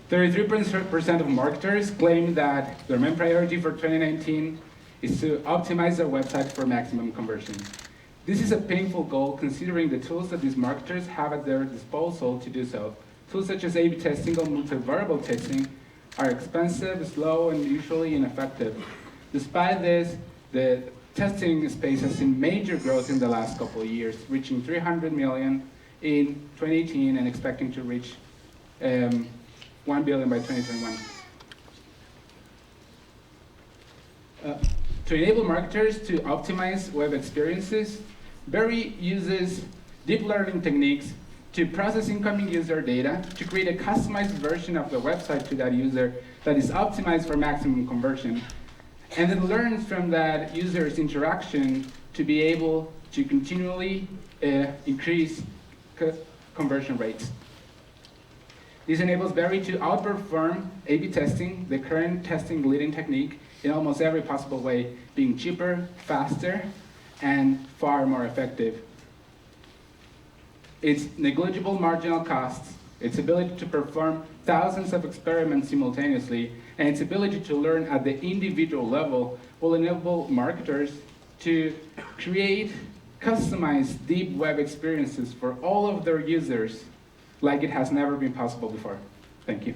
33% of marketers claim that their main priority for 2019 is to optimize their website for maximum conversion. This is a painful goal considering the tools that these marketers have at their disposal to do so. Tools such as A/B testing or multivariable testing are expensive, slow, and usually ineffective. Despite this, the testing space has seen major growth in the last couple of years, reaching 300 million in 2018 and expecting to reach 1 billion by 2021. To enable marketers to optimize web experiences, Berry uses deep learning techniques to process incoming user data to create a customized version of the website to that user that is optimized for maximum conversion, and then learns from that user's interaction to be able to continually increase conversion rates. This enables Berry to outperform A/B testing, the current testing leading technique, in almost every possible way, being cheaper, faster, and far more effective. Its negligible marginal costs, its ability to perform thousands of experiments simultaneously, and its ability to learn at the individual level will enable marketers to create customized deep web experiences for all of their users like it has never been possible before. Thank you.